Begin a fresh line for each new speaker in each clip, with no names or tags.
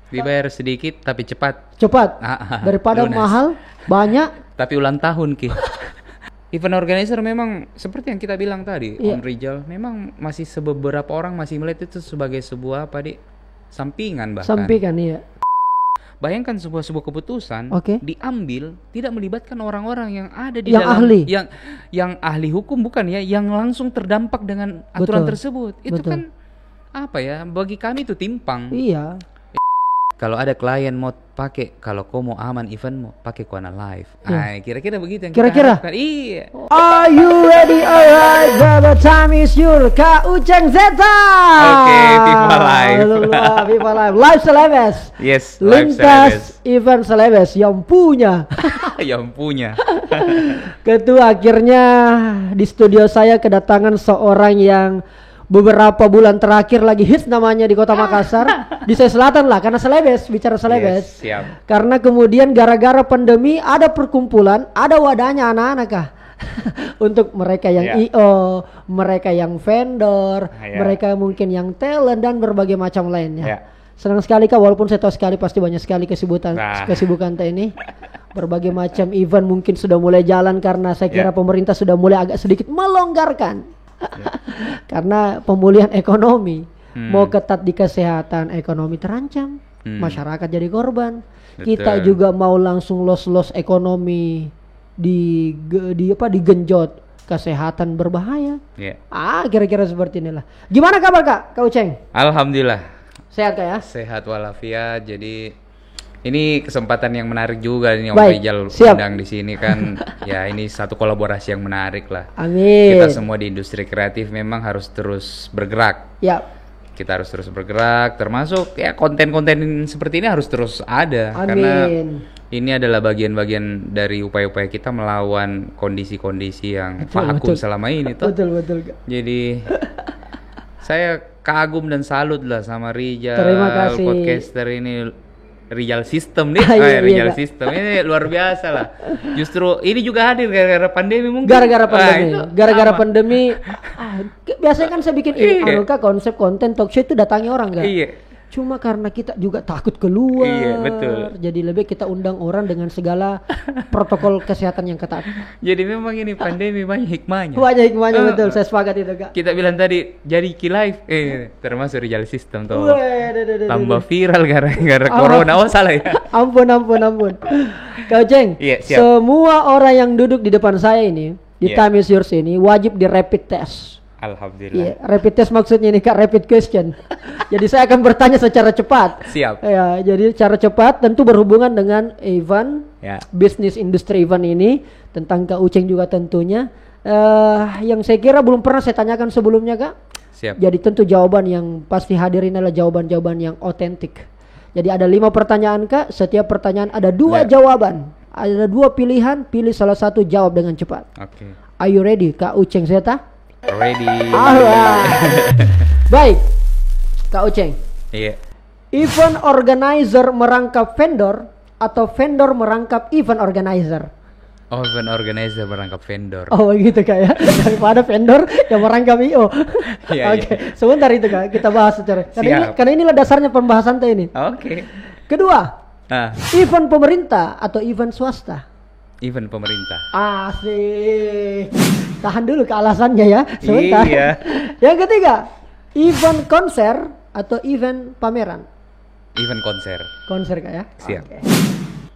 Dibayar sedikit tapi cepat.
Cepat. Daripada
Lunas.
mahal, banyak.
Tapi ulang tahun Ki. Event organizer memang seperti yang kita bilang tadi, Om Rizal, memang masih beberapa orang masih melihat itu sebagai sebuah sampingan bahkan.
Sampingan, iya.
Bayangkan sebuah keputusan diambil tidak melibatkan orang-orang yang ada di
yang
dalam
ahli.
yang ahli hukum, bukan ya, yang langsung terdampak dengan aturan tersebut. Itu kan bagi kami itu timpang.
Iya.
Kalau ada klien mau pakai, kalau kau mau aman eventmu, pakai Kuana Live. Kira-kira begitu yang
kira-kira.
kita harapkan. Iya.
Are you ready? Alright, the time is your Kak Uceng Zeta.
Oke, Viva Live.
Viva Live. Live Celebes.
Yes, Live Celebes.
Lintas event Celebes yang punya.
Yang punya.
Ketua, akhirnya di studio saya kedatangan seorang yang beberapa bulan terakhir lagi hits namanya di Kota Makassar, di Sulawesi Selatan lah, karena Celebes, bicara Celebes.
Yes, siap.
Karena kemudian gara-gara pandemi ada perkumpulan, ada wadahnya anak-anak kah? Untuk mereka yang IO, mereka yang vendor, mereka mungkin yang talent dan berbagai macam lainnya. Senang sekali Kak, walaupun saya tahu sekali pasti banyak sekali kesibukan Teh ini. Berbagai macam event mungkin sudah mulai jalan karena saya kira pemerintah sudah mulai agak sedikit melonggarkan. Karena pemulihan ekonomi mau ketat di kesehatan, ekonomi terancam, masyarakat jadi korban. Kita juga mau langsung los ekonomi digenjot, kesehatan berbahaya. Kira-kira seperti inilah. Gimana kabar Kak Uceng?
Alhamdulillah.
Sehat Kak ya?
Sehat walafiat. Jadi ini kesempatan yang menarik juga nih Om Rizal undang di sini kan. Ya ini satu kolaborasi yang menarik lah.
Amin.
Kita semua di industri kreatif memang harus terus bergerak. Kita harus terus bergerak, termasuk ya konten-konten seperti ini harus terus ada.
Amin.
Karena ini adalah bagian-bagian dari upaya-upaya kita melawan kondisi-kondisi yang vakum selama ini toh.
Betul.
Jadi saya kagum dan salut lah sama Rizal.
Terima kasih.
Podcaster ini. Rizal System nih, Rizal System ini luar biasa lah. Justru ini juga hadir gara-gara pandemi mungkin.
Gara-gara pandemi. Biasanya kan saya bikin konsep konten talk show itu datangi orang kan. Cuma karena kita juga takut keluar.
Betul.
Jadi lebih kita undang orang dengan segala protokol kesehatan yang ketat.
Jadi memang ini pandemi banyak hikmahnya.
Betul, saya sepakat itu Kak.
Kita bilang tadi jadi Live termasuk Rizal System tuh. Tambah viral gara-gara corona. Salah ya.
Ampun. Kak Uceng, semua orang yang duduk di depan saya ini di Time is Yours ini wajib di rapid test.
Alhamdulillah.
Rapid test maksudnya ini Kak, rapid question. Jadi saya akan bertanya secara cepat.
Siap.
Jadi secara cepat tentu berhubungan dengan event, bisnis industri event ini, tentang Kak Uceng juga tentunya. Yang saya kira belum pernah saya tanyakan sebelumnya Kak.
Siap.
Jadi tentu jawaban yang pasti hadirin adalah jawaban-jawaban yang otentik. Jadi ada 5 pertanyaan Kak, setiap pertanyaan ada 2 jawaban. Ada 2 pilihan, pilih salah satu, jawab dengan cepat.
Oke.
Are you ready Kak Uceng Zeta?
Ready.
Baik, Kak Uceng. Event organizer merangkap vendor atau vendor merangkap event organizer?
Event organizer merangkap vendor.
Oh gitu Kak ya. Daripada vendor yang merangkap IO. Oke. Sebentar itu Kak, kita bahas secara. Karena inilah dasarnya pembahasan ini.
Oke.
Kedua, event pemerintah atau event swasta?
Event pemerintah.
Asik. Tahan dulu ke alasannya ya, sebentar. Yang ketiga, event konser atau event pameran?
Event konser.
Konser Kak ya?
Siap.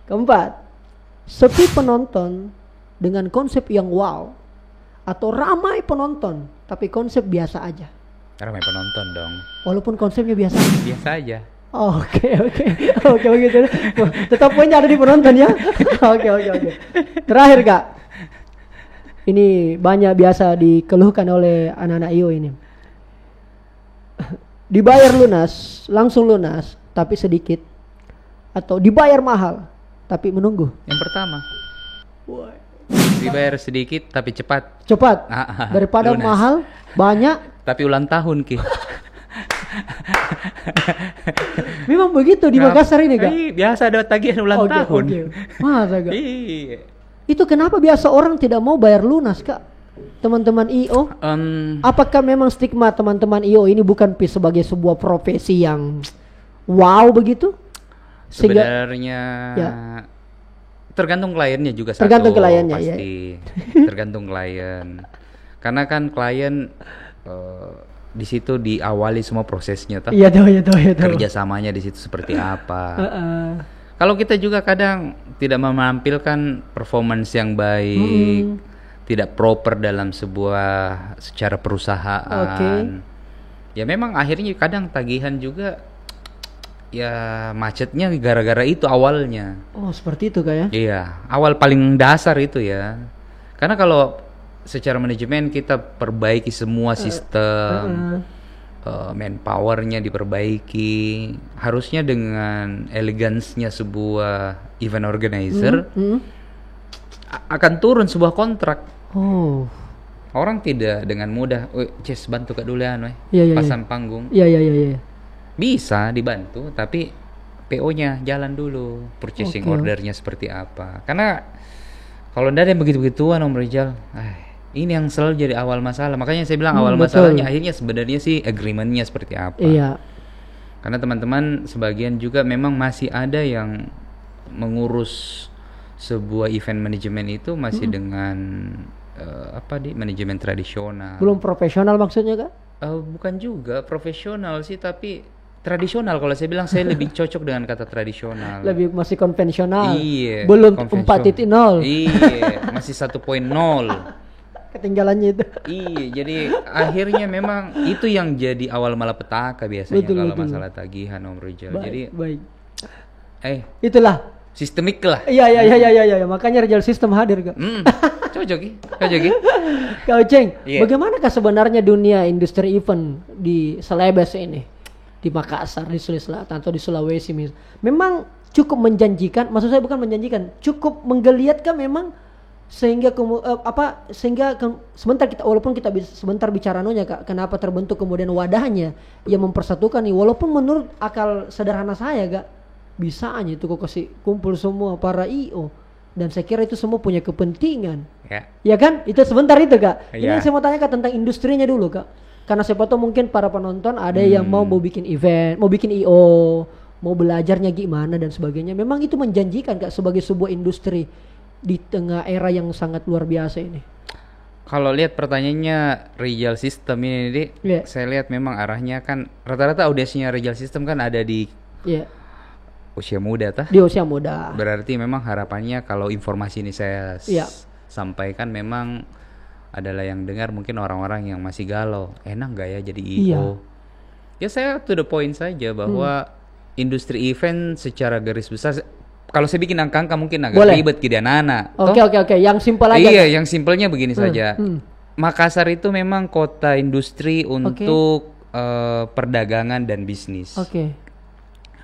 Keempat, sepi penonton dengan konsep yang wow atau ramai penonton tapi konsep biasa aja?
Ramai penonton dong.
Walaupun konsepnya biasa.
Biasa aja.
Oke begitu. Tetap poinnya ada di penonton ya. Oke. Terakhir Kak, ini banyak biasa dikeluhkan oleh anak-anak IO ini. Dibayar lunas, langsung lunas tapi sedikit, atau dibayar mahal tapi menunggu?
Yang pertama. Dibayar sedikit tapi cepat.
Daripada
lunas.
Mahal, banyak
tapi ulang tahun Ki.
Memang begitu di Makassar ini Kak?
Biasa ada tagihan ulang tahun.
Masa Kak? Itu kenapa biasa orang tidak mau bayar lunas Kak? Teman-teman IO, apakah memang stigma teman-teman IO ini bukan sebagai sebuah profesi yang wow begitu?
Sebenarnya tergantung kliennya juga
tergantung kliennya,
pasti tergantung klien. Karena kan klien di situ diawali semua prosesnya,
iya tahu.
Kerjasamanya di situ seperti apa. Kalau kita juga kadang tidak menampilkan performance yang baik, tidak proper dalam secara perusahaan, ya memang akhirnya kadang tagihan juga ya macetnya gara-gara itu awalnya.
Oh seperti itu Kak ya?
Iya, awal paling dasar itu ya. Karena kalau secara manajemen kita perbaiki semua sistem, manpowernya diperbaiki, harusnya dengan elegansnya sebuah event organizer akan turun sebuah kontrak.
Oh.
Orang tidak dengan mudah, Ces bantu Kak Dulian pasang panggung.
Iya.
Bisa dibantu, tapi PO-nya jalan dulu, purchasing ordernya seperti apa. Karena kalau ndak ada yang begitu-begituan Om Rizal, ini yang selalu jadi awal masalah. Makanya saya bilang awal masalahnya akhirnya sebenarnya sih agreement-nya seperti apa.
Iya.
Karena teman-teman sebagian juga memang masih ada yang mengurus sebuah event manajemen itu masih dengan manajemen tradisional.
Belum profesional maksudnya Kak?
Bukan juga profesional sih, tapi tradisional. Kalau saya bilang saya lebih cocok dengan kata tradisional.
Lebih masih konvensional.
Iya.
Belum 4.0.
Iya, masih 1.0.
Ketinggalannya itu.
Iya, jadi akhirnya memang itu yang jadi awal malapetaka biasanya kalau masalah tagihan Om Rizal. Jadi itulah sistemik lah.
Iya. Makanya Rizal System hadir Kak.
Cocok.
Kak Uceng, bagaimanakah sebenarnya dunia industri event di Celebes ini? Di Makassar, di Sulawesi Selatan atau di Sulawesi memang cukup menjanjikan. Maksud saya bukan menjanjikan, cukup menggeliatkan memang sehingga sebentar kita walaupun kita sebentar bicara Kak, kenapa terbentuk kemudian wadahnya yang mempersatukan nih, walaupun menurut akal sederhana saya Kak bisa aja itu kok kasih kumpul semua para IO dan saya kira itu semua punya kepentingan. Ya kan? Itu sebentar itu Kak. Ini saya mau tanya Kak tentang industrinya dulu Kak. Karena siapa tahu mungkin para penonton ada yang mau bikin event, mau bikin IO, mau belajarnya gimana dan sebagainya. Memang itu menjanjikan Kak sebagai sebuah industri di tengah era yang sangat luar biasa ini.
Kalau lihat pertanyaannya Rizal System ini, saya lihat memang arahnya kan rata-rata audiensnya Rizal System kan ada di usia muda
Di usia muda.
Berarti memang harapannya kalau informasi ini saya sampaikan memang adalah yang dengar mungkin orang-orang yang masih galau, enak gak ya jadi IO? Ya saya to the point saja bahwa industri event secara garis besar, kalau saya bikin angka-angka mungkin agak ribet ke anak-anak.
Oke, yang simpel aja.
Iya, yang simpelnya begini saja. Makassar itu memang kota industri untuk perdagangan dan bisnis.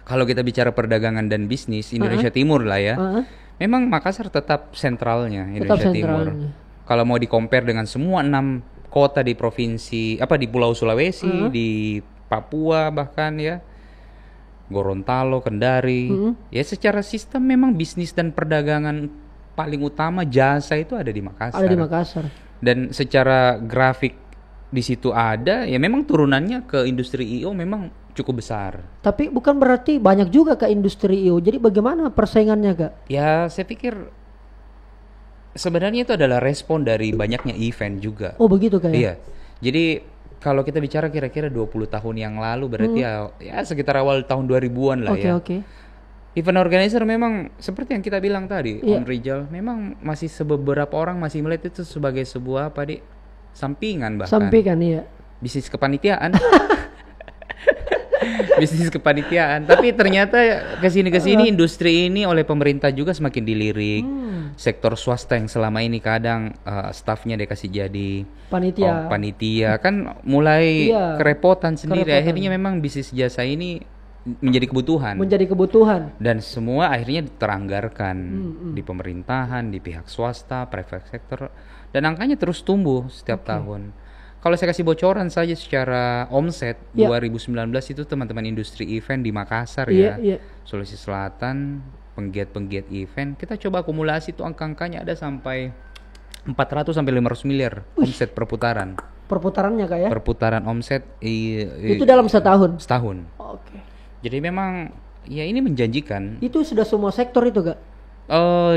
Kalau kita bicara perdagangan dan bisnis, Indonesia Timur lah ya. Memang Makassar tetap sentralnya Indonesia Timur. Kalau mau di-compare dengan semua 6 kota di provinsi, di Pulau Sulawesi, di Papua bahkan ya, Gorontalo, Kendari, ya secara sistem memang bisnis dan perdagangan paling utama jasa itu ada di Makassar.
Ada di Makassar.
Dan secara grafik di situ ada, ya memang turunannya ke industri IO memang cukup besar.
Tapi bukan berarti banyak juga ke industri IO. Jadi bagaimana persaingannya Kak?
Ya saya pikir sebenarnya itu adalah respon dari banyaknya event juga.
Oh begitu Kak?
Iya. Jadi kalau kita bicara kira-kira 20 tahun yang lalu berarti ya sekitar awal tahun 2000-an lah ya. Event organizer memang seperti yang kita bilang tadi, Om Rizal, memang masih beberapa orang masih melihat itu sebagai sebuah sampingan bahkan.
Sampingan iya.
Bisnis kepanitiaan. Bisnis kepanitiaan. Tapi ternyata kesini industri ini oleh pemerintah juga semakin dilirik. Sektor swasta yang selama ini kadang stafnya dikasih jadi panitia kan mulai kerepotan sendiri. Akhirnya memang bisnis jasa ini menjadi kebutuhan. Dan semua akhirnya teranggarkan di pemerintahan, di pihak swasta, private sector, dan angkanya terus tumbuh setiap tahun. Kalau saya kasih bocoran saja secara omset 2019 itu teman-teman industri event di Makassar Sulawesi Selatan, penggiat-penggiat event, kita coba akumulasi tuh angka-angkanya ada sampai 400 sampai 500 miliar omset perputaran.
Perputarannya Kak ya?
Perputaran omset
itu dalam setahun.
Jadi memang ya ini menjanjikan.
Itu sudah semua sektor itu Kak?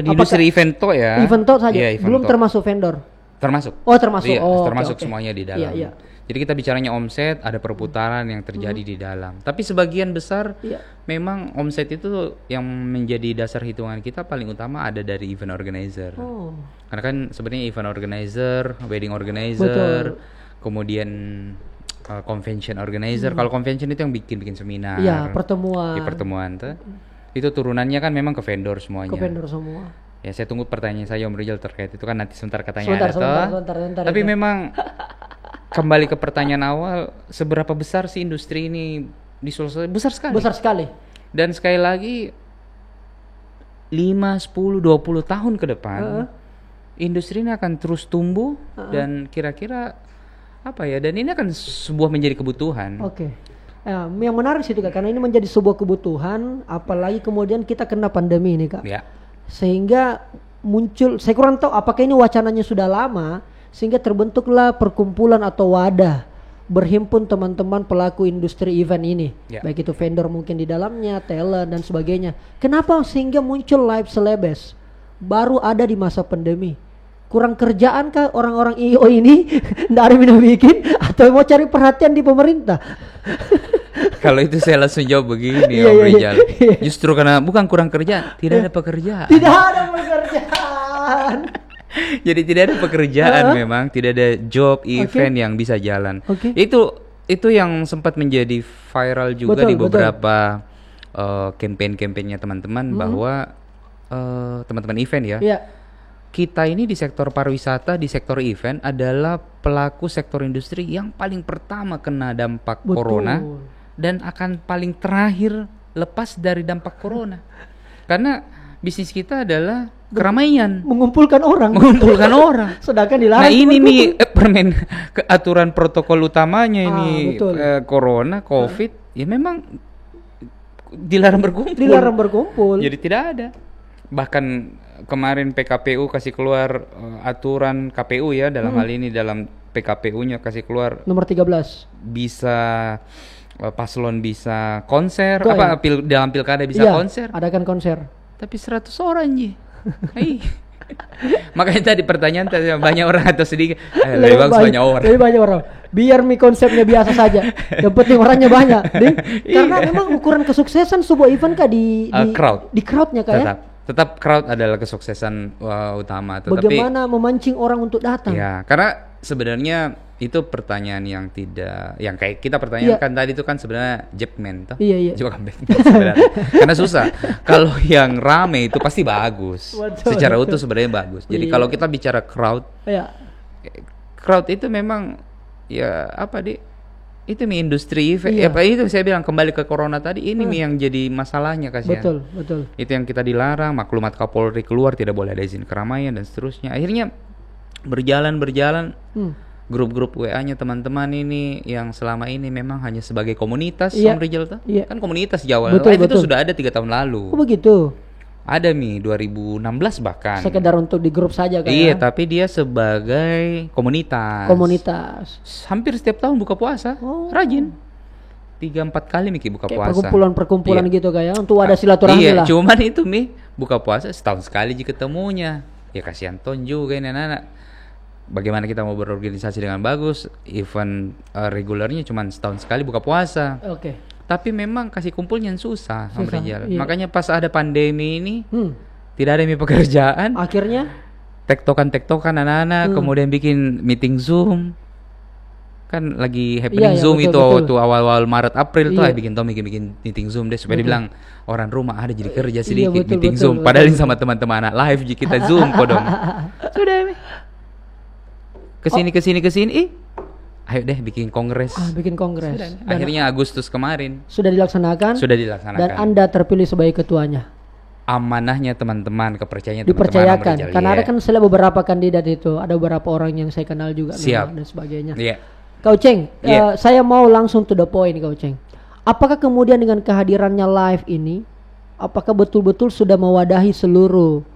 Di industri evento ya.
Evento saja,
ya, evento.
belum termasuk vendor?
Termasuk.
Oh termasuk.
Iya,
oh,
termasuk
okay.
semuanya di dalam.
Iya.
Jadi kita bicaranya omset, ada perputaran yang terjadi di dalam. Tapi sebagian besar memang omset itu yang menjadi dasar hitungan kita paling utama ada dari event organizer. Karena kan sebenarnya event organizer, wedding organizer, kemudian convention organizer. Kalau convention itu yang bikin seminar.
Iya, pertemuan.
Di pertemuan tuh. Itu turunannya kan memang ke vendor semuanya.
Ke vendor semua.
Ya saya tunggu pertanyaan saya Om Rizal terkait itu kan nanti sebentar katanya
sebentar,
Tapi memang kembali ke pertanyaan awal, seberapa besar sih industri ini di Sulsel? Besar sekali.
Besar sekali.
Dan sekali lagi 5, 10, 20 tahun ke depan industri ini akan terus tumbuh dan kira-kira apa ya? Dan ini akan sebuah menjadi kebutuhan.
Oke. Ya, yang menarik sih Kak, karena ini menjadi sebuah kebutuhan, apalagi kemudian kita kena pandemi ini Kak.
Ya.
Sehingga muncul, saya kurang tahu apakah ini wacananya sudah lama, sehingga terbentuklah perkumpulan atau wadah berhimpun teman-teman pelaku industri event ini, baik itu vendor mungkin di dalamnya, talent dan sebagainya. Kenapa sehingga muncul live celebes baru ada di masa pandemi? Kurang kerjaan kah orang-orang IO ini? Nggak ada yang bikin atau mau cari perhatian di pemerintah?
Kalau itu saya langsung jawab begini Om Rizal. Justru karena bukan kurang kerjaan, tidak ada pekerjaan.
Tidak ada pekerjaan.
Jadi tidak ada pekerjaan memang, tidak ada job event yang bisa jalan. Itu yang sempat menjadi viral juga di beberapa campaign-campaignnya teman-teman bahwa teman-teman event ya. Kita ini di sektor pariwisata, di sektor event adalah pelaku sektor industri yang paling pertama kena dampak corona dan akan paling terakhir lepas dari dampak corona. Karena bisnis kita adalah keramaian,
mengumpulkan orang. Sedangkan dilarang.
Nah ini nih aturan protokol utamanya ini corona, covid, ya memang dilarang berkumpul. Jadi tidak ada. Bahkan kemarin PKPU kasih keluar aturan KPU ya dalam hal ini dalam PKPU-nya kasih keluar
nomor 13
bisa paslon bisa konser dalam pilkada bisa konser.
Adakan konser.
Tapi 100 orang Ji. Makanya tadi pertanyaan banyak orang atau sedikit lebih bagus
lebih banyak orang. Biar konsepnya biasa saja. Yang penting orangnya banyak. Karena memang ukuran kesuksesan sebuah event Kak di crowd-nya Kak ya.
Tetap crowd adalah kesuksesan utama.
Bagaimana memancing orang untuk datang?
Ya, karena sebenarnya itu pertanyaan yang kayak kita pertanyakan tadi itu kan sebenarnya Jackman toh. Juga sebenarnya. Karena susah. Kalau yang rame itu pasti bagus. Secara utuh sebenarnya bagus. Jadi kalau kita bicara crowd, crowd itu memang ya itu industri itu saya bilang kembali ke corona tadi ini yang jadi masalahnya kasihan.
Betul.
Itu yang kita dilarang, maklumat Kapolri keluar tidak boleh ada izin keramaian dan seterusnya. Akhirnya berjalan grup-grup WA-nya teman-teman ini yang selama ini memang hanya sebagai komunitas Om Rizal tuh. Kan komunitas Jawa Live itu sudah ada 3 tahun lalu.
Oh begitu.
Ada 2016 bahkan.
Sekedar untuk di grup saja kan?
Iya, tapi dia sebagai komunitas. Hampir setiap tahun buka puasa, rajin. 3-4 kali buka puasa.
Perkumpulan gitu kayak untuk ada silaturahmi lah.
Iya, cuman itu buka puasa setahun sekali jika ketemunya. Ya kasihan ton juga ini anak-anak. Bagaimana kita mau berorganisasi dengan bagus? Event regulernya cuma setahun sekali buka puasa. Tapi memang kasih kumpulnya susah. Makanya pas ada pandemi ini tidak ada pekerjaan.
Akhirnya
tektokan anak-anak, kemudian bikin meeting Zoom. Kan lagi happening Zoom itu waktu awal-awal Maret April tuh bikin meeting Zoom deh supaya dibilang orang rumah ada jadi kerja sedikit meeting Zoom. Padahal sama teman-teman anak live kita Zoom kodong. Sudah kesini. Ayo deh bikin kongres. Akhirnya Agustus kemarin.
Sudah dilaksanakan. Dan Anda terpilih sebagai ketuanya.
Amanahnya teman-teman, kepercayaannya
dipercayakan. Karena ada kan beberapa kandidat itu, ada beberapa orang yang saya kenal juga dan sebagainya. Kau Ceng, saya mau langsung to the point Kau Ceng. Apakah kemudian dengan kehadirannya live ini, apakah betul-betul sudah mewadahi seluruh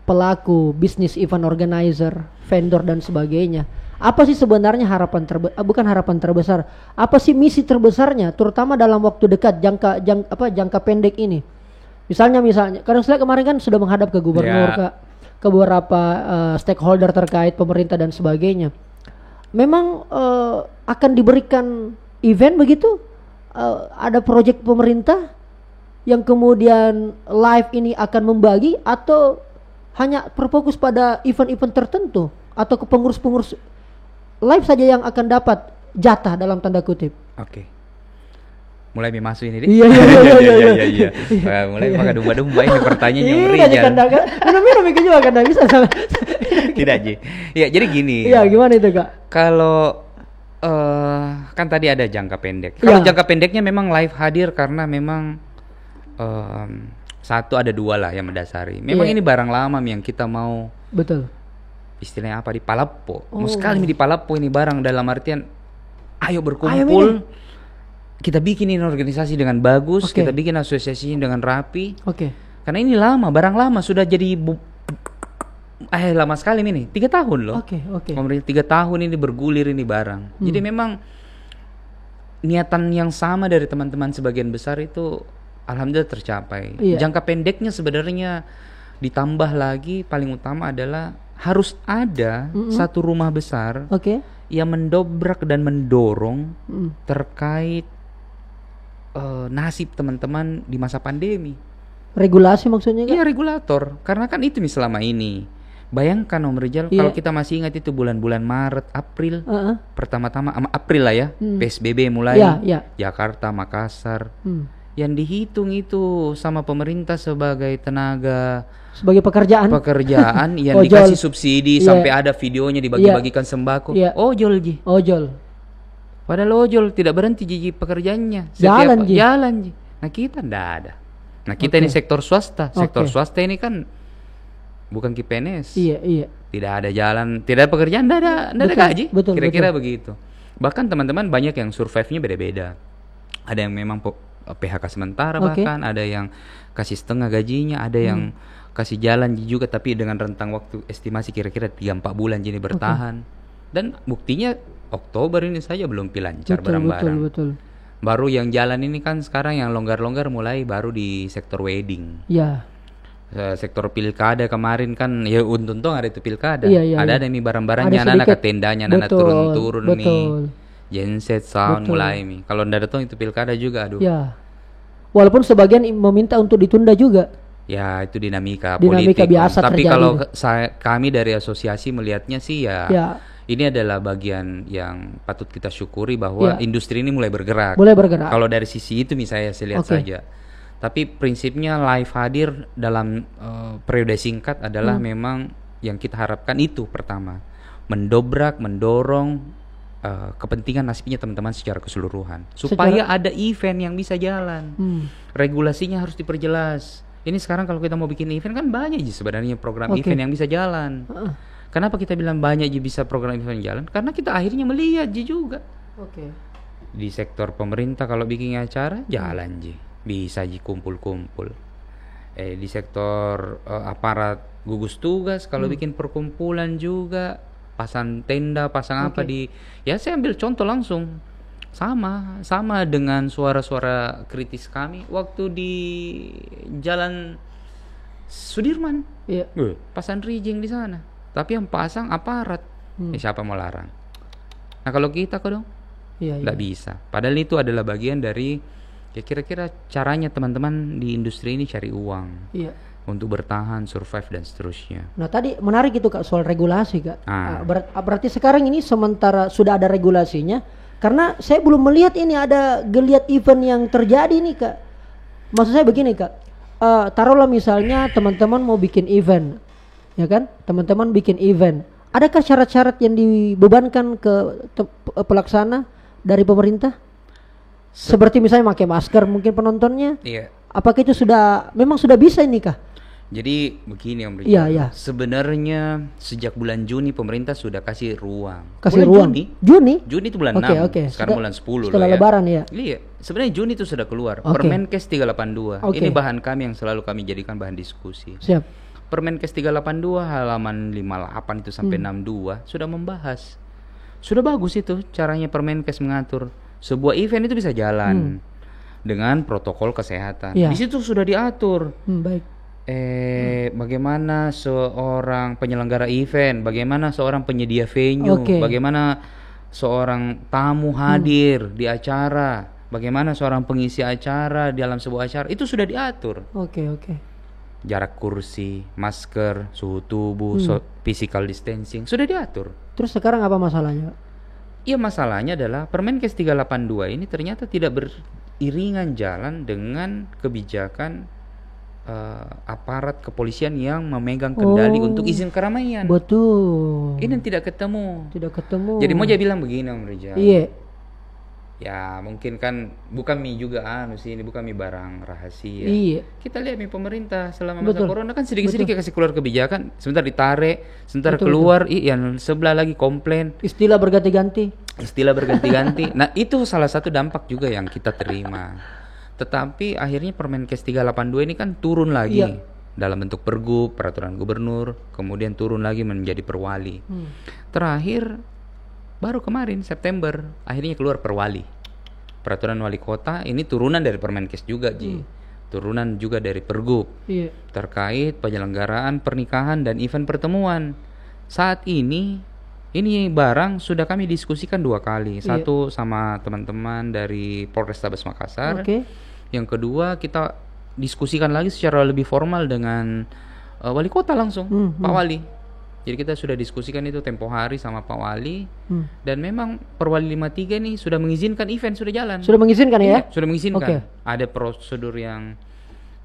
pelaku bisnis event organizer, vendor dan sebagainya? Apa sih sebenarnya bukan harapan terbesar, apa sih misi terbesarnya, terutama dalam waktu dekat, jangka pendek ini? Misalnya, kadang saya kemarin kan sudah menghadap ke gubernur, ke beberapa stakeholder terkait pemerintah dan sebagainya. Memang akan diberikan event begitu, ada proyek pemerintah yang kemudian live ini akan membagi, atau hanya berfokus pada event-event tertentu, atau ke pengurus-pengurus live saja yang akan dapat jatah dalam tanda kutip.
Oke. Mulai masuk ini deh.
Iya.
Mulai pakai domba-domba ini pertanyaannya
Iya, kan minum itu juga kan bisa.
Tidak, Ji. Ya, jadi gini.
Iya, gimana itu, Kak?
Kalau kan tadi ada jangka pendek. Kalau jangka pendeknya memang live hadir karena memang satu ada dua lah yang mendasari. Memang ini barang lama yang kita mau.
Betul.
Istilahnya apa, di Palappo. Mau sekali di Palappo ini barang, dalam artian ayo berkumpul. Kita bikin ini organisasi dengan bagus, kita bikin asosiasinya dengan rapi. Karena ini lama, barang lama sudah jadi lama sekali ini. 3 tahun loh. Pemerintah 3 tahun ini bergulir ini barang. Jadi memang niatan yang sama dari teman-teman sebagian besar itu alhamdulillah tercapai. Jangka pendeknya sebenarnya ditambah lagi, paling utama adalah harus ada satu rumah besar yang mendobrak dan mendorong terkait nasib teman-teman di masa pandemi.
Regulasi maksudnya kan?
Iya, regulator. Karena kan itu selama ini. Bayangkan Om Rizal, kalau kita masih ingat itu bulan-bulan Maret, April, pertama-tama April lah ya, PSBB mulai, Jakarta, Makassar. Yang dihitung itu sama pemerintah sebagai tenaga,
sebagai pekerjaan
yang dikasih subsidi sampai ada videonya dibagi-bagikan sembako. Ojol. Padahal ojol tidak berhenti pekerjaannya.
Jalan.
Nah kita ndak ada. Nah kita ini sektor swasta. Sektor swasta ini kan bukan KPNS. Tidak ada jalan, tidak ada pekerjaan, tidak ada gaji. Kira-kira begitu. Bahkan teman-teman banyak yang survive-nya beda-beda. Ada yang memang PHK sementara, bahkan ada yang kasih setengah gajinya, ada yang kasih jalan juga tapi dengan rentang waktu estimasi kira-kira 3-4 bulan jadi bertahan. Dan buktinya Oktober ini saja belum lancar barang-barang.
Betul.
Baru yang jalan ini kan sekarang yang longgar-longgar mulai baru di sektor wedding. Sektor pilkada kemarin kan ya untung ada itu pilkada. Ada nih barang-barangnya, anak-anak ke tendanya, anak turun-turun nih. Genset sound mulai nih. Kalau ndak datang itu pilkada juga, aduh.
Walaupun sebagian meminta untuk ditunda juga.
Ya itu dinamika politik.
Biasa
tapi
terjadi.
Kalau kami dari asosiasi melihatnya sih ini adalah bagian yang patut kita syukuri bahwa industri ini mulai bergerak. Kalau dari sisi itu misalnya saya lihat saja. Tapi prinsipnya live hadir dalam periode singkat adalah memang yang kita harapkan itu pertama. Mendorong kepentingan nasibnya teman-teman secara keseluruhan. Supaya ada event yang bisa jalan. Regulasinya harus diperjelas. Ini sekarang kalau kita mau bikin event kan banyak sebenarnya program event yang bisa jalan. Kenapa kita bilang banyak bisa program event jalan? Karena kita akhirnya melihat juga. Di sektor pemerintah kalau bikin acara jalan bisa kumpul-kumpul. Di sektor aparat gugus tugas kalau bikin perkumpulan juga, pasang tenda, pasang apa saya ambil contoh langsung. Sama dengan suara-suara kritis kami waktu di Jalan Sudirman. Pasang rijing di sana. Tapi yang pasang aparat. Siapa mau larang? Nah kalau kita dong nggak bisa. Padahal itu adalah bagian dari kira-kira caranya teman-teman di industri ini cari uang untuk bertahan, survive dan seterusnya.
Nah tadi menarik itu Kak soal regulasi Kak. Berarti sekarang ini sementara sudah ada regulasinya, karena saya belum melihat ini ada geliat event yang terjadi nih Kak. Maksud saya begini Kak, taruhlah misalnya teman-teman mau bikin event, ya kan? Teman-teman bikin event, adakah syarat-syarat yang dibebankan ke pelaksana dari pemerintah? Seperti misalnya pakai masker mungkin penontonnya. Apakah itu memang sudah bisa ini Kak?
Jadi begini Om Rizal. Sebenarnya sejak bulan Juni pemerintah sudah kasih ruang. Juni itu bulan 6. Sekarang bulan 10
setelah Lebaran ya.
Iya, sebenarnya Juni itu sudah keluar. Permenkes 382. Ini bahan kami yang selalu kami jadikan bahan diskusi.
Siap.
Permenkes 382 halaman 58 itu sampai 62 sudah membahas Sudah bagus itu caranya Permenkes mengatur. Sebuah event itu bisa jalan dengan protokol kesehatan. Di situ sudah diatur.
Baik.
Bagaimana seorang penyelenggara event, bagaimana seorang penyedia venue, bagaimana seorang tamu hadir di acara, bagaimana seorang pengisi acara dalam sebuah acara, itu sudah diatur. Jarak kursi, masker, suhu tubuh, physical distancing sudah diatur.
Terus sekarang apa masalahnya?
Iya, masalahnya adalah Permenkes 382 ini ternyata tidak beriringan jalan dengan kebijakan aparat kepolisian yang memegang kendali untuk izin keramaian.
Betul.
Ini tidak ketemu. Jadi mau bilang begini Om Rizal.
Iya.
Ya mungkin kan bukan juga ini bukan barang rahasia.
Iya.
Kita lihat pemerintah selama masa corona kan sedikit-sedikit kasih keluar kebijakan, sebentar ditarik, sebentar keluar, yang sebelah lagi komplain.
Istilah berganti-ganti.
Nah, itu salah satu dampak juga yang kita terima. Tetapi akhirnya Permenkes 382 ini kan turun lagi dalam bentuk pergub, peraturan gubernur, kemudian turun lagi menjadi perwali. Terakhir baru kemarin September akhirnya keluar perwali. Peraturan wali kota ini turunan dari Permenkes juga, turunan juga dari pergub terkait penyelenggaraan pernikahan dan event pertemuan. Saat ini barang sudah kami diskusikan 2 kali. Satu sama teman-teman dari Polrestabes Makassar. Yang kedua kita diskusikan lagi secara lebih formal dengan wali kota langsung, Pak Wali. Jadi kita sudah diskusikan itu tempo hari sama Pak Wali. Dan memang Perwali 53 ini sudah mengizinkan event, sudah jalan.
Sudah mengizinkan ya?
Sudah mengizinkan. Ada prosedur yang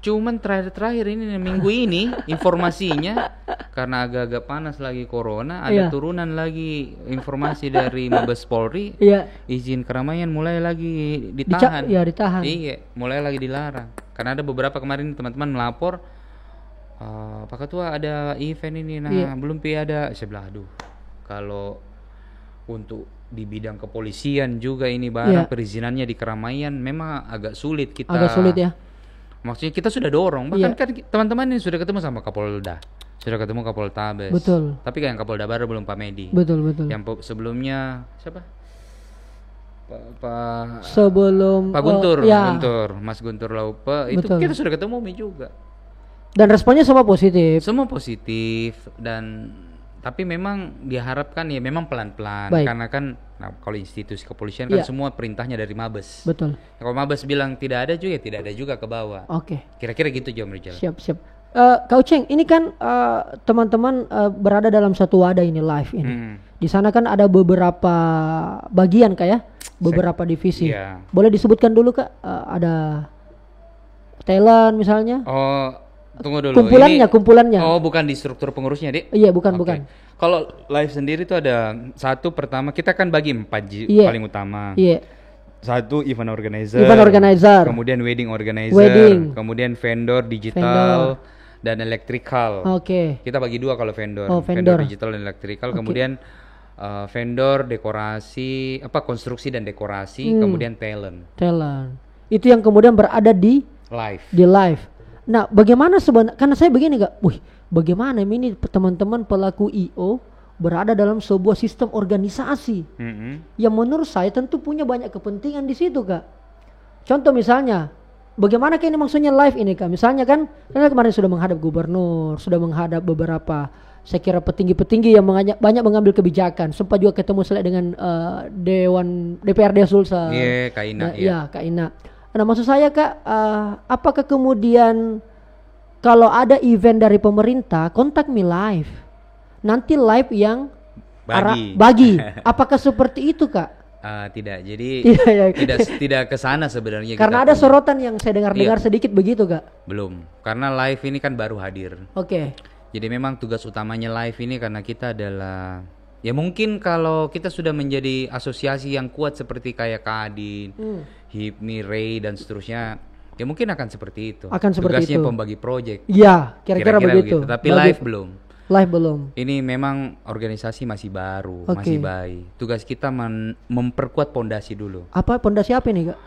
cuman terakhir ini minggu ini informasinya karena agak-agak panas lagi corona, ada turunan lagi informasi dari Mabes Polri, izin keramaian mulai lagi ditahan.
Ditahan.
Iya, mulai lagi dilarang. Karena ada beberapa kemarin teman-teman melapor, Pak Ketua ada event ini, belum ada. Saya bilang, aduh, kalau untuk di bidang kepolisian juga ini barang perizinannya di keramaian memang agak sulit kita.
Agak sulit ya.
Maksudnya kita sudah dorong, bahkan kan teman-teman ini sudah ketemu sama Kapolda, sudah ketemu Kapoltabes.
Betul.
Tapi kan yang Kapolda baru belum Pak Medi.
Betul.
Yang sebelumnya siapa?
Sebelum
Pak Guntur, Mas Guntur Laupe, itu kita sudah ketemu Mi juga.
Dan responnya semua positif.
Semua positif dan tapi memang diharapkan ya memang pelan-pelan karena kan kalau institusi kepolisian kan semua perintahnya dari Mabes.
Betul.
Kalau Mabes bilang tidak ada juga ke bawah. Kira-kira gitu Jom Rizal.
Siap. Kau Ceng, ini kan teman-teman berada dalam satu wadah ini live ini. Di sana kan ada beberapa bagian Kak ya, beberapa divisi. Boleh disebutkan dulu Kak, ada talent misalnya?
Tunggu dulu.
Kumpulannya.
Oh, bukan di struktur pengurusnya, Dik?
Iya, bukan.
Kalau live sendiri itu ada satu, pertama kita kan bagi 4 paling utama. Satu event organizer. Kemudian wedding organizer. Kemudian vendor digital dan electrical. Kita bagi 2 kalau vendor. Vendor digital dan electrical. Kemudian vendor dekorasi, konstruksi dan dekorasi. Kemudian talent.
Itu yang kemudian berada di live. Nah, bagaimana sebenarnya? Karena saya begini Kak, bagaimana ini teman-teman pelaku IO berada dalam sebuah sistem organisasi yang menurut saya tentu punya banyak kepentingan di situ Kak. Contoh misalnya, bagaimana ini maksudnya live ini Kak? Misalnya kan, karena kemarin sudah menghadap gubernur, sudah menghadap beberapa, saya kira petinggi-petinggi yang banyak mengambil kebijakan. Sempat juga ketemu dengan Dewan DPRD Sulsel.
Kak Ina.
Kak Ina. Nah maksud saya Kak, apakah kemudian kalau ada event dari pemerintah kontak me live, nanti live yang bagi. Apakah seperti itu Kak?
Tidak, jadi tidak ke sana sebenarnya.
Karena ada sorotan yang saya dengar sedikit begitu Kak.
Belum, karena live ini kan baru hadir. Jadi memang tugas utamanya live ini karena kita adalah ya mungkin kalau kita sudah menjadi asosiasi yang kuat seperti kayak Kadin, HIPMI, REI dan seterusnya, ya mungkin akan seperti itu. Tugasnya pembagi proyek.
Iya, kira-kira begitu.
Tapi live belum.
Live belum.
Ini memang organisasi masih baru, masih bayi. Tugas kita memperkuat pondasi dulu.
Apa pondasi apa ini Kak?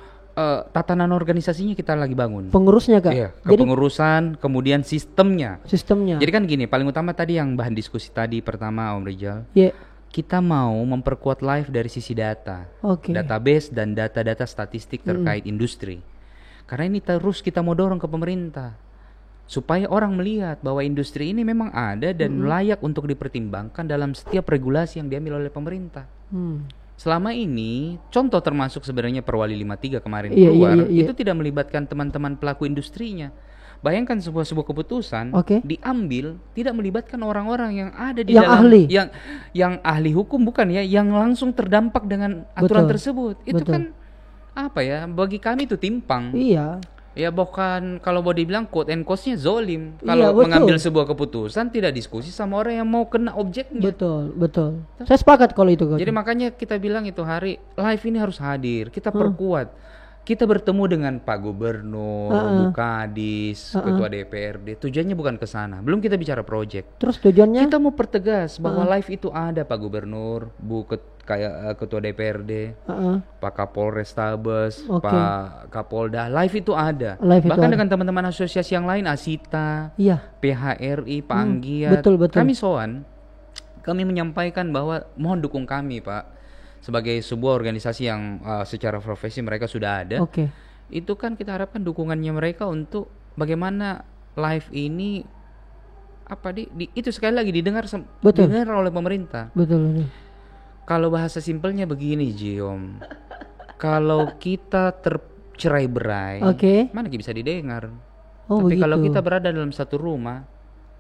Tatanan organisasinya kita lagi bangun.
Pengurusnya Kak?
Iya, kepengurusan, kemudian sistemnya.
Sistemnya.
Jadi kan gini, paling utama tadi yang bahan diskusi tadi pertama Om Rizal. kita mau memperkuat live dari sisi data, database dan data-data statistik terkait industri. Karena ini terus kita mau dorong ke pemerintah supaya orang melihat bahwa industri ini memang ada dan layak untuk dipertimbangkan dalam setiap regulasi yang diambil oleh pemerintah. Selama ini, contoh termasuk sebenarnya Perwali 53 kemarin keluar, itu tidak melibatkan teman-teman pelaku industrinya. Bayangkan sebuah keputusan diambil tidak melibatkan orang-orang yang ada di dalam
ahli.
yang ahli hukum, bukan ya, yang langsung terdampak dengan aturan tersebut. Itu kan apa ya? Bagi kami itu timpang.
Iya.
Ya bukan, kalau mau dibilang quote and quote-nya zolim. Kalau mengambil sebuah keputusan tidak diskusi sama orang yang mau kena objeknya.
Betul. Saya sepakat kalau itu.
Jadi makanya kita bilang itu hari live ini harus hadir. Kita perkuat. Kita bertemu dengan Pak Gubernur, Bu Kadis, Ketua DPRD. Tujuannya bukan ke sana. Belum kita bicara proyek.
Terus tujuannya?
Kita mau pertegas bahwa live itu ada, Pak Gubernur, Ketua DPRD, Pak Kapolrestabes, Pak Kapolda. Live itu ada. Bahkan dengan teman-teman asosiasi yang lain, Asita, PHRI, Pak Anggiat.
Betul.
Kami soan, kami menyampaikan bahwa mohon dukung kami, Pak. Sebagai sebuah organisasi yang secara profesi mereka sudah ada, itu kan kita harapkan dukungannya mereka untuk bagaimana live ini itu sekali lagi didengar oleh pemerintah. Betul. Kalau bahasa simpelnya begini, Jiom, kalau kita tercerai-berai, mana bisa didengar? Tapi kalau kita berada dalam satu rumah,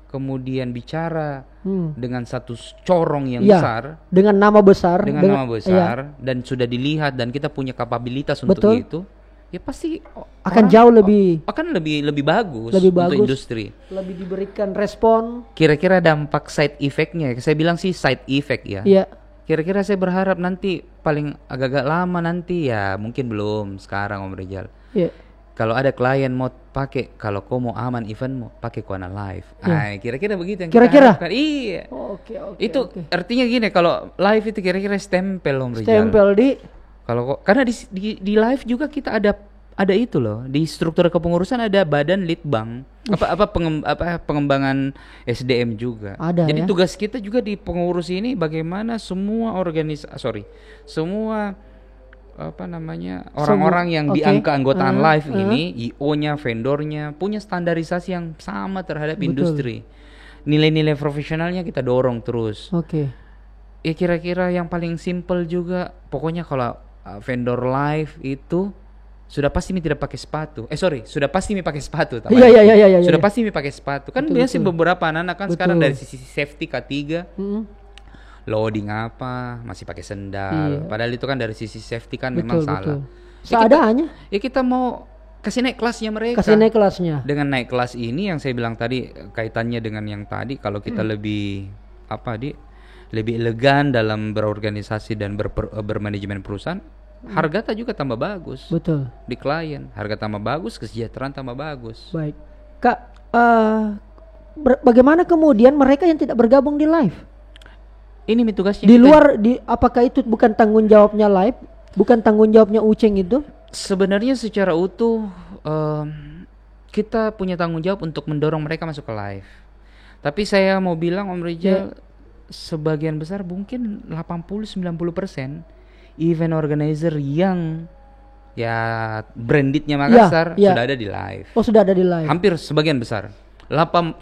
kemudian bicara dengan satu corong yang besar,
dengan nama besar,
dan sudah dilihat dan kita punya kapabilitas untuk itu, ya pasti
akan jauh lebih
bagus untuk industri.
Lebih diberikan respon.
Kira-kira dampak side effect-nya, saya bilang sih side effect ya. Kira-kira saya berharap nanti paling agak-agak lama nanti ya, mungkin belum sekarang Om Rizal. Kalau ada klien mau pakai, kalau kau mau aman eventmu, pakai Kuana Live. Kira-kira begitu yang kita harapkan. Iya. Itu artinya gini, kalau live itu kira-kira stempel Om Rizal.
Stempel
karena di live juga kita ada itu loh. Di struktur kepengurusan ada badan litbang. Pengembangan SDM juga. Jadi tugas kita juga di pengurus ini bagaimana semua orang-orang yang di angka anggotaan live ini, IO-nya, vendornya punya standarisasi yang sama terhadap industri. Nilai-nilai profesionalnya kita dorong terus. Ya kira-kira yang paling simple juga, pokoknya kalau vendor live itu sudah pasti tidak pakai sepatu. Sudah pasti pakai sepatu.
Iya.
Sudah pasti pakai sepatu. Kan biasanya beberapa anak kan sekarang dari sisi safety K3. Loading masih pakai sendal. Padahal itu kan dari sisi safety kan memang salah.
Seadanya.
Kita mau kasih naik kelasnya mereka. Dengan naik kelas ini yang saya bilang tadi, kaitannya dengan yang tadi, kalau kita lebih elegan dalam berorganisasi dan bermanajemen perusahaan, harga juga tambah bagus. Di klien, harga tambah bagus, kesejahteraan tambah bagus.
Baik. Kak, bagaimana kemudian mereka yang tidak bergabung di live?
Ini tugasnya
di luar, apakah itu bukan tanggung jawabnya live, bukan tanggung jawabnya Uceng itu?
Sebenarnya secara utuh kita punya tanggung jawab untuk mendorong mereka masuk ke live. Tapi saya mau bilang Om Rizal, sebagian besar mungkin 80-90% event organizer yang brandednya Makassar sudah ada di live.
Sudah ada di live.
Hampir sebagian besar. 90%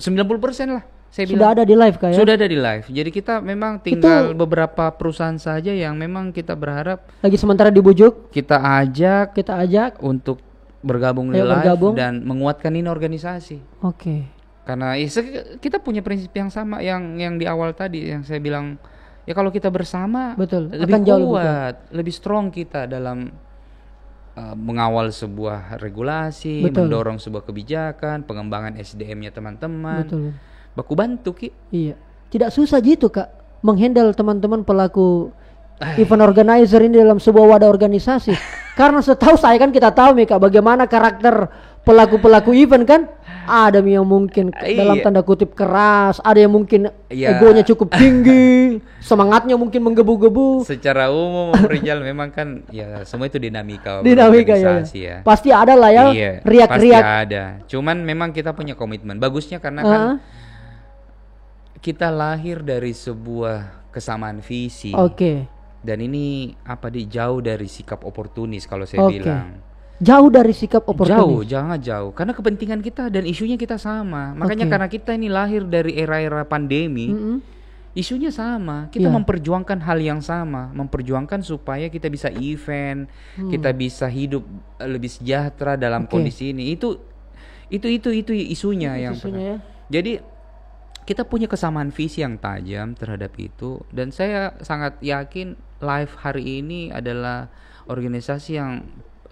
lah.
Sudah ada di live kayak?
Sudah ada di live. Jadi kita memang tinggal beberapa perusahaan saja yang memang kita berharap
lagi sementara dibujuk.
Kita ajak untuk bergabung di live dan menguatkan ini organisasi. Karena kita punya prinsip yang sama yang di awal tadi yang saya bilang, ya kalau kita bersama lebih kuat, lebih strong kita dalam mengawal sebuah regulasi, mendorong sebuah kebijakan, pengembangan SDM-nya teman-teman. Baku bantu Ki.
Iya. Tidak susah gitu Kak menghandle teman-teman pelaku event organizer ini dalam sebuah wadah organisasi. Karena setahu saya kan kita tahu Kak bagaimana karakter pelaku-pelaku event kan. Ada yang mungkin dalam tanda kutip keras, ada yang mungkin egonya cukup tinggi, semangatnya mungkin menggebu-gebu.
Secara umum Rizal memang kan semua itu dinamika
organisasi ya. Pasti ada lah riak-riak.
Pasti ada. Cuman memang kita punya komitmen. Bagusnya karena kan kita lahir dari sebuah kesamaan visi. Dan ini jauh dari sikap oportunis kalau saya bilang.
Jauh dari sikap oportunis.
Jangan jauh. Karena kepentingan kita dan isunya kita sama. Makanya karena kita ini lahir dari era-era pandemi, isunya sama. Kita memperjuangkan hal yang sama, memperjuangkan supaya kita bisa event, kita bisa hidup lebih sejahtera dalam kondisi ini. Itu isunya yang
isunya, ya?
Jadi kita punya kesamaan visi yang tajam terhadap itu, dan saya sangat yakin Live hari ini adalah organisasi yang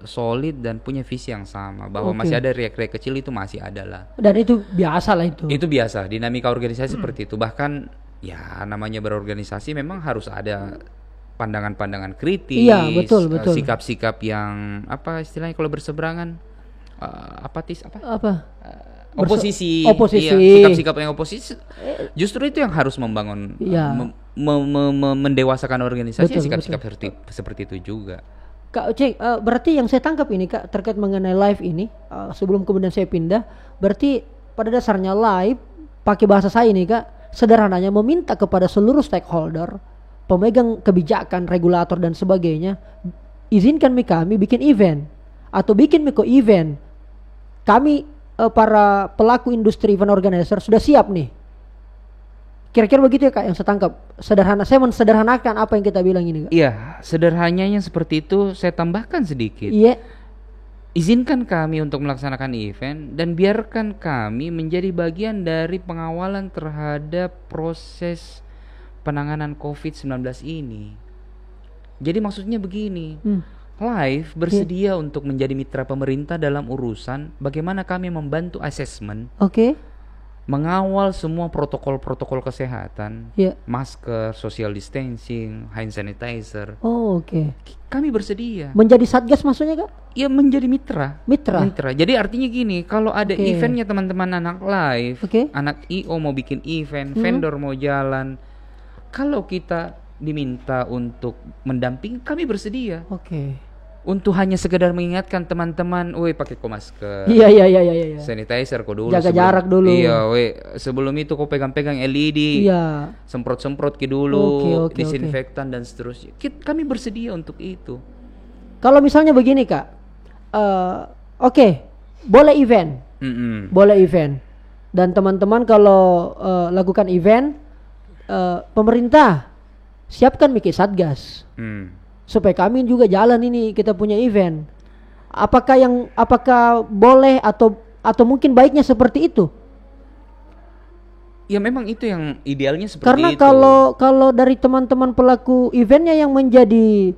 solid dan punya visi yang sama, bahwa masih ada riak-riak kecil, itu masih ada lah.
Dan itu biasa lah itu.
Itu biasa, dinamika organisasi seperti itu. Bahkan ya namanya berorganisasi memang harus ada pandangan-pandangan kritis,
betul.
sikap-sikap yang istilahnya kalau berseberangan apatis oposisi. Sikap-sikap yang oposisi justru itu yang harus membangun mendewasakan organisasi. Sikap-sikap seperti itu juga.
Kak Uceng, berarti yang saya tangkap ini Kak terkait mengenai live ini, sebelum kemudian saya pindah, berarti pada dasarnya live pakai bahasa saya ini Kak, sederhananya meminta kepada seluruh stakeholder, pemegang kebijakan, regulator dan sebagainya, izinkan kami bikin event atau bikin event. Kami para pelaku industri event organizer sudah siap nih. Kira-kira begitu ya Kak yang saya tangkap. Sederhana, saya mensederhanakan apa yang kita bilang ini Kak.
Iya, sederhananya seperti itu. Saya tambahkan sedikit.
Iya.
Izinkan kami untuk melaksanakan event dan biarkan kami menjadi bagian dari pengawalan terhadap proses penanganan COVID-19 ini. Jadi maksudnya begini, Live bersedia untuk menjadi mitra pemerintah dalam urusan bagaimana kami membantu assessment, mengawal semua protokol-protokol kesehatan, masker, social distancing, hand sanitizer. Kami bersedia.
Menjadi satgas maksudnya Kak?
Ya, menjadi mitra.
Mitra.
Jadi artinya gini, kalau ada eventnya teman-teman anak live, anak IO mau bikin event, vendor mau jalan, kalau kita diminta untuk mendampingi, kami bersedia. Untuk hanya sekedar mengingatkan teman-teman, pakai masker.
Iya.
Sanitizer kok dulu.
Jaga jarak dulu.
Iya, sebelum itu kok pegang-pegang LED.
Iya.
Semprot-semprot dulu, disinfektan dan seterusnya. Kami bersedia untuk itu.
Kalau misalnya begini Kak, boleh event. Boleh event. Dan teman-teman kalau lakukan event, pemerintah siapkan satgas. Supaya kami juga jalan ini, kita punya event. Apakah boleh atau mungkin baiknya seperti itu?
Ya memang itu yang idealnya seperti
Karena
itu.
Karena kalau dari teman-teman pelaku eventnya yang menjadi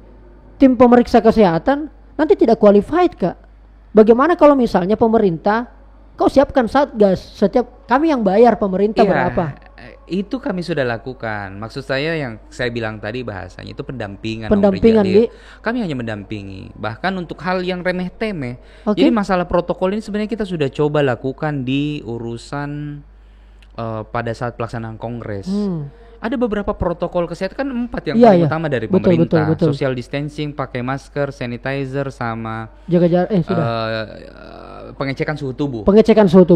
tim pemeriksa kesehatan nanti tidak qualified Kak. Bagaimana kalau misalnya pemerintah, kau siapkan satgas, setiap kami yang bayar pemerintah berapa?
Itu kami sudah lakukan. Maksud saya yang saya bilang tadi bahasanya itu pendampingan. Kami hanya mendampingi. Bahkan untuk hal yang remeh-temeh. Jadi masalah protokol ini sebenarnya kita sudah coba lakukan di urusan pada saat pelaksanaan kongres. Ada beberapa protokol kesehatan, kan 4 yang paling utama dari pemerintah. Betul. Social distancing, pakai masker, sanitizer, sama
jaga jarak.
Pengecekan suhu tubuh.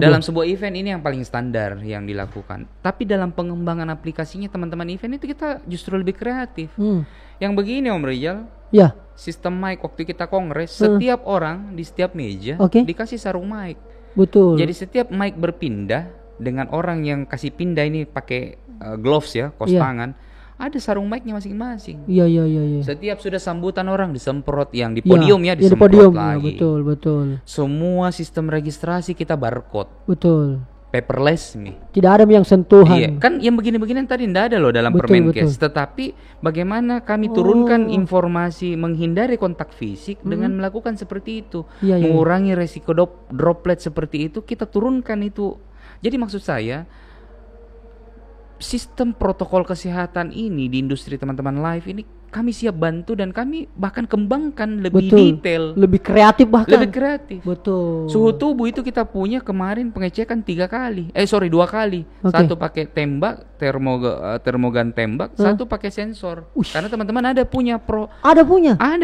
Dalam sebuah event ini yang paling standar yang dilakukan. Tapi dalam pengembangan aplikasinya teman-teman event itu kita justru lebih kreatif. Yang begini Om Rizal. Sistem mic waktu kita kongres, setiap orang di setiap meja dikasih sarung mic.
Betul.
Jadi setiap mic berpindah dengan orang yang kasih pindah ini pakai gloves ya, kaos tangan. Ada sarung mic-nya masing-masing.
Iya.
Setiap sudah sambutan orang disemprot, yang di podium disemprot lagi.
Betul.
Semua sistem registrasi kita barcode.
Betul.
Paperless nih.
Tidak ada yang sentuhan.
Iya, kan yang begini-begini tadi tidak ada loh dalam Permenkes. Tetapi bagaimana kami turunkan informasi menghindari kontak fisik dengan melakukan seperti itu. Mengurangi resiko droplet seperti itu, kita turunkan itu. Jadi maksud saya, sistem protokol kesehatan ini di industri teman-teman live ini kami siap bantu dan kami bahkan kembangkan lebih detail,
lebih kreatif bahkan.
Lebih kreatif.
Betul.
Suhu tubuh itu kita punya kemarin pengecekan 2 kali. Satu pakai tembak, termogan tembak, satu pakai sensor. Karena teman-teman ada punya
Ada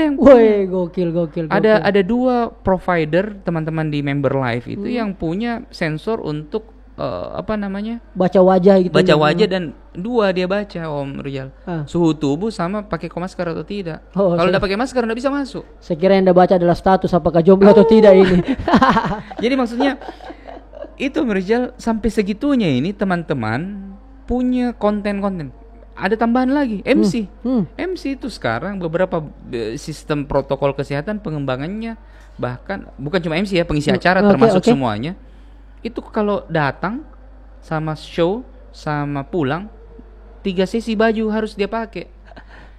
yang punya. Gokil.
Ada 2 provider teman-teman di member live itu yang punya sensor untuk apa namanya?
Baca wajah gitu.
Baca wajah dan 2 dia baca Om Rijal. Suhu tubuh sama pakai masker atau tidak. Kalau udah pakai masker nggak bisa masuk.
Saya kira yang Anda baca adalah status apakah jomblo atau tidak ini.
Jadi maksudnya itu Om Rijal, sampai segitunya ini teman-teman punya konten-konten. Ada tambahan lagi MC. MC itu sekarang beberapa sistem protokol kesehatan pengembangannya, bahkan bukan cuma MC ya, pengisi acara termasuk semuanya. Itu kalau datang sama show sama pulang 3 sesi baju harus dia pakai.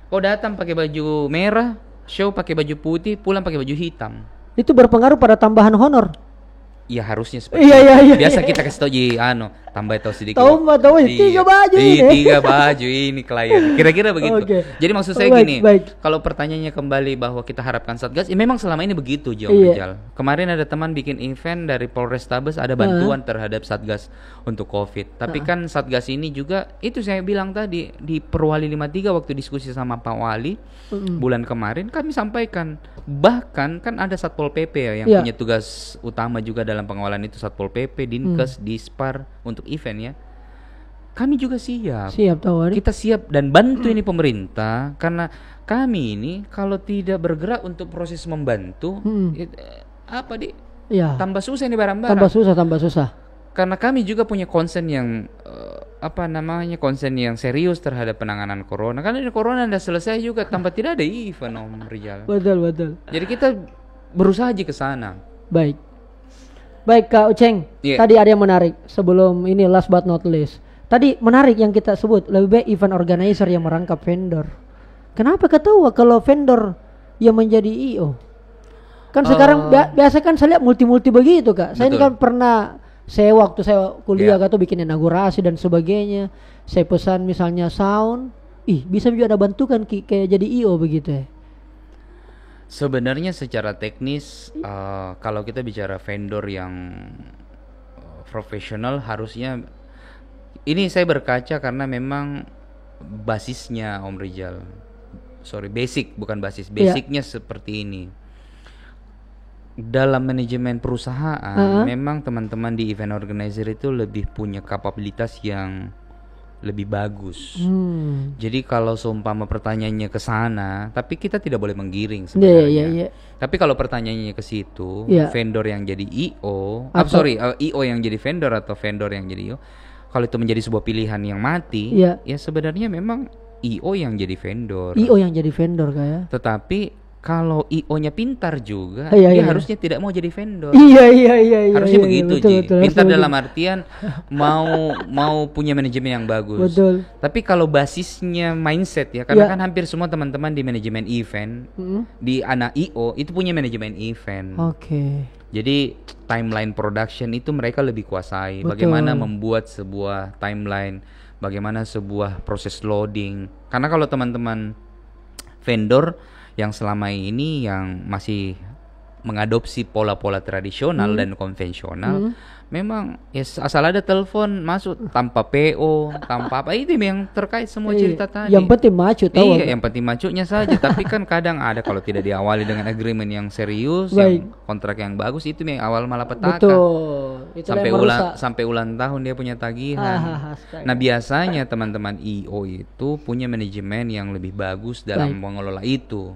Kalau datang pakai baju merah, show pakai baju putih, pulang pakai baju hitam. Itu
berpengaruh pada tambahan honor.
Ya harusnya seperti itu. Biasa kita kasih tau tambah tahu sedikit.
Tahu 3 baju ini.
3 baju ini klien. Kira-kira begitu. Jadi maksud saya gini, kalau pertanyaannya kembali bahwa kita harapkan Satgas, ya memang selama ini begitu Rijal. Kemarin ada teman bikin event dari Polrestabes, ada bantuan terhadap Satgas untuk COVID. Tapi kan Satgas ini juga, itu saya bilang tadi di Perwali 53 waktu diskusi sama Pak Wali bulan kemarin, kami sampaikan, bahkan kan ada Satpol PP ya yang punya tugas utama juga dalam pengawalan itu, Satpol PP, Dinkes, Dispar untuk event ya. Kami juga siap kita siap dan bantu ini pemerintah, karena kami ini kalau tidak bergerak untuk proses membantu tambah susah ini barang-barang,
tambah susah
karena kami juga punya concern yang concern yang serius terhadap penanganan corona. Karena corona sudah selesai juga tanpa tidak ada event Om Rijal.
Betul.
Jadi kita berusaha aja ke sana.
Baik Kak Uceng, tadi ada yang menarik sebelum ini, last but not least. Tadi menarik yang kita sebut, lebih baik event organizer yang merangkap vendor. Kenapa ketawa kalau vendor yang menjadi IO? Kan sekarang biasa kan saya lihat multi-multi begitu Kak. Saya ini kan pernah, waktu saya kuliah tuh bikin inaugurasi dan sebagainya. Saya pesan misalnya sound, bisa juga ada bantukan kayak jadi IO begitu ya.
Sebenarnya secara teknis kalau kita bicara vendor yang profesional, harusnya ini saya berkaca karena memang basisnya Om Rijal, basicnya seperti ini. Dalam manajemen perusahaan memang teman-teman di event organizer itu lebih punya kapabilitas yang lebih bagus. Jadi kalau seumpama pertanyaannya ke sana, tapi kita tidak boleh menggiring sebenarnya. Tapi kalau pertanyaannya ke situ, vendor yang jadi IO, IO yang jadi vendor atau vendor yang jadi IO, kalau itu menjadi sebuah pilihan yang mati, ya sebenarnya memang IO yang jadi vendor.
Kayak.
Tetapi kalau IO-nya pintar juga, dia harusnya tidak mau jadi vendor. Harusnya begitu, betul, pintar dalam artian mau punya manajemen yang bagus.
Betul.
Tapi kalau basisnya mindset ya, karena kan hampir semua teman-teman di manajemen event, di anak IO itu punya manajemen event. Jadi timeline production itu mereka lebih kuasai. Bagaimana membuat sebuah timeline, bagaimana sebuah proses loading. Karena kalau teman-teman vendor yang selama ini yang masih mengadopsi pola-pola tradisional dan konvensional, memang asal ada telepon masuk tanpa PO, tanpa apa, itu yang terkait semua cerita tadi.
Yang penting maju tahu.
Yang penting majunya saja. Tapi kan kadang ada kalau tidak diawali dengan agreement yang serius, yang kontrak yang bagus, itu yang awal malah petaka. Sampai ulang tahun dia punya tagihan. Nah biasanya teman-teman IO itu punya manajemen yang lebih bagus dalam mengelola itu.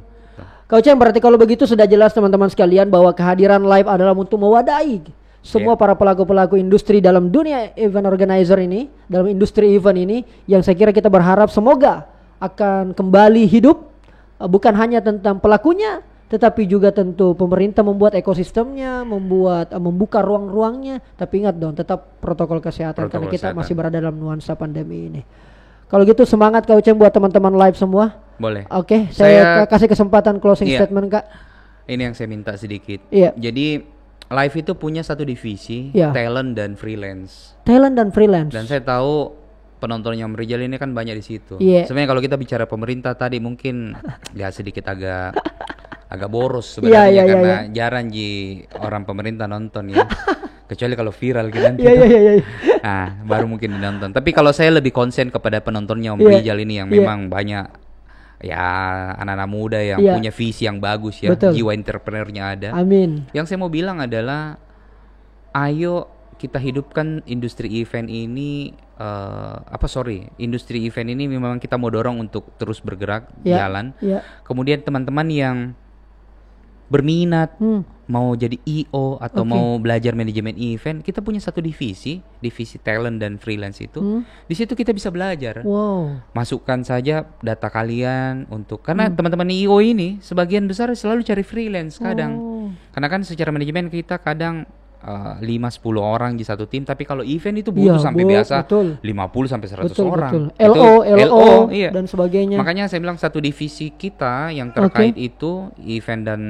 Kau Uceng, berarti kalau begitu sudah jelas teman-teman sekalian bahwa kehadiran live adalah untuk mewadahi semua para pelaku-pelaku industri dalam dunia event organizer ini, dalam industri event ini, yang saya kira kita berharap semoga akan kembali hidup, bukan hanya tentang pelakunya, tetapi juga tentu pemerintah membuat ekosistemnya, membuka ruang-ruangnya. Tapi ingat dong, tetap protokol kesehatan karena kita masih berada dalam nuansa pandemi ini. Kalau gitu semangat Kak Uceng buat teman-teman live semua.
Boleh.
Oke, saya kasih kesempatan closing statement Kak.
Ini yang saya minta sedikit. Jadi live itu punya satu divisi, talent dan freelance. Dan saya tahu penontonnya Om Rijal ini kan banyak di situ. Sebenarnya kalau kita bicara pemerintah tadi mungkin sedikit agak boros sebenarnya karena jarang orang pemerintah nonton ya. Kecuali kalau viral gitu nanti. Nah, baru mungkin dinonton. Tapi kalau saya lebih konsen kepada penontonnya Om Rijal ini yang memang banyak anak-anak muda yang punya visi yang bagus ya. Betul. Jiwa entrepreneurnya ada.
Amin.
Yang saya mau bilang adalah ayo kita hidupkan industri event ini industri event ini memang kita mau dorong untuk terus bergerak jalan. Kemudian teman-teman yang berminat mau jadi EO atau mau belajar manajemen event, kita punya satu divisi talent dan freelance itu. Di situ kita bisa belajar. Masukkan saja data kalian karena teman-teman EO ini sebagian besar selalu cari freelance kadang. Karena kan secara manajemen kita kadang 5-10 orang di satu tim, tapi kalau event itu butuh sampai biasa 50 sampai 100 orang.
LO dan sebagainya.
Makanya saya bilang satu divisi kita yang terkait itu event dan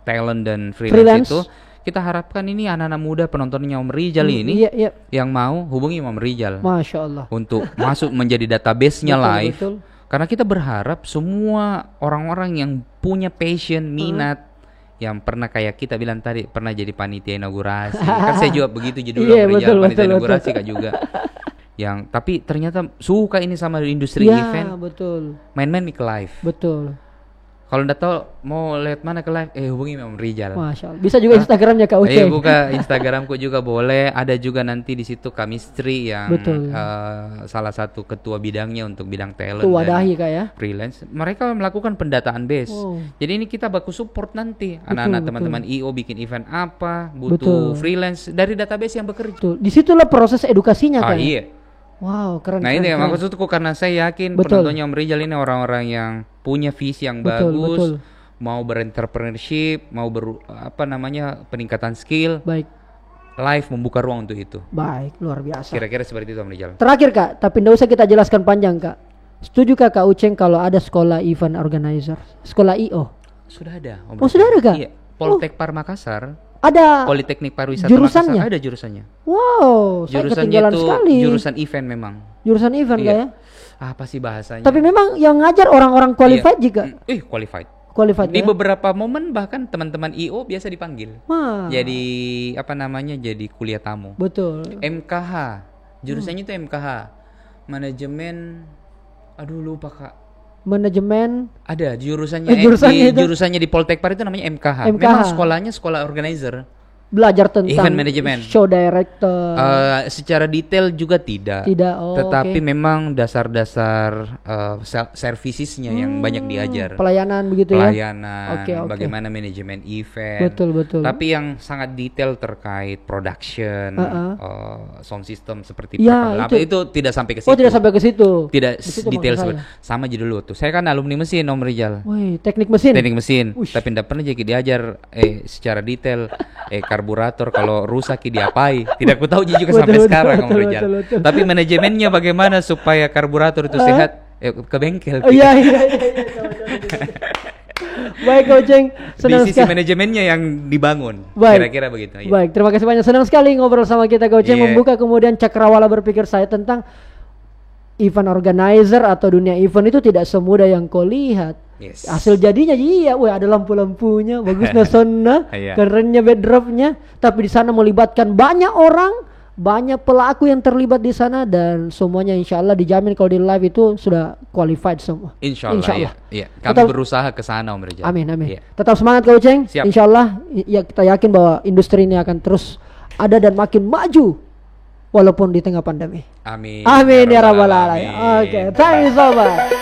talent dan freelance itu, kita harapkan ini anak-anak muda penontonnya Om Rizal ini yang mau hubungi Om Rizal.
Masya Allah.
Untuk masuk menjadi database-nya live. Karena kita berharap semua orang-orang yang punya passion, minat, yang pernah kayak kita bilang tadi, pernah jadi panitia inaugurasi. Kan saya juga begitu judulnya, panitia inaugurasi Kak juga. Yang tapi ternyata suka ini sama industri event. Main-main ke live. Kalau nggak tahu mau lihat mana ke live, hubungi Om Rizal.
Masya Allah. Bisa juga Instagramnya Kak Uceng.
Buka Instagramku juga boleh. Ada juga nanti di situ Chemistry yang salah satu ketua bidangnya untuk bidang talent
wadahi Kak ya.
Freelance. Mereka melakukan pendataan base. Jadi ini kita baku support nanti. Anak-anak teman-teman EO bikin event apa, butuh freelance dari database yang bekerja.
Disitulah proses edukasinya Kak.
Iya.
Wow, keren.
Nah ini maksudku karena saya yakin penontonnya Om Rizal ini orang-orang yang punya visi yang bagus, mau berentrepreneurship, mau peningkatan skill. Live membuka ruang untuk itu.
Baik, luar biasa.
Kira-kira seperti itu Om Rizal.
Terakhir Kak, tapi tidak usah kita jelaskan panjang Kak. Setuju Kak Uceng kalau ada sekolah event organizer, sekolah IO?
Sudah ada
Om Rizal. Sudah ada Kak?
Iya, Poltek Par Makassar.
Ada
Politeknik Pariwisata
jurusannya?
Makassar, ada jurusannya.
Wow, saya ketinggalan sekali.
Jurusan event memang.
Jurusan event Kak ya?
Apa sih bahasanya?
Tapi memang yang ngajar orang-orang qualified juga.
Qualified. Di beberapa momen bahkan teman-teman IO biasa dipanggil. Jadi jadi kuliah tamu.
Betul.
MKH. Jurusannya itu MKH. Manajemen lupa Kak.
Manajemen
ada jurusannya jurusannya di Poltek Par itu namanya MKH. Memang sekolahnya sekolah organizer.
Belajar tentang
event management,
show director.
Secara detail juga tidak. Tetapi memang dasar-dasar servicesnya yang banyak diajar.
Pelayanan begitu
Pelayanan, bagaimana manajemen event.
Betul.
Tapi yang sangat detail terkait production, sound system seperti itu tidak sampai ke situ.
Tidak sampai ke situ.
Tidak detail sama aja dulu tuh. Saya kan alumni mesin Om Rizal.
Teknik mesin.
Tapi tidak pernah jadi diajar secara detail karburator kalau rusak diapai. Tidak ku tahu juga sampai sekarang Om Rizal. Tapi manajemennya bagaimana supaya karburator itu sehat ke bengkel.
Iya. Baik Kak Uceng,
senang di sisi manajemennya yang dibangun. Kira-kira begitu.
Baik, terima kasih banyak. Senang sekali ngobrol sama kita Kak Uceng, membuka kemudian cakrawala berpikir saya tentang event organizer atau dunia event itu tidak semudah yang kau lihat. Hasil jadinya ada lampu-lampunya, bagusnya soundnya, kerennya backdropnya, tapi di sana melibatkan banyak orang, banyak pelaku yang terlibat di sana, dan semuanya insya Allah dijamin kalau di live itu sudah qualified semua.
Insya Allah. Iya. Kami berusaha ke sana Om Rizal.
Amin. Tetap semangat Kak Uceng. Insya Allah kita yakin bahwa industri ini akan terus ada dan makin maju walaupun di tengah pandemi.
Amin.
Amin ya rabbal alamin. Oke, thank you so much.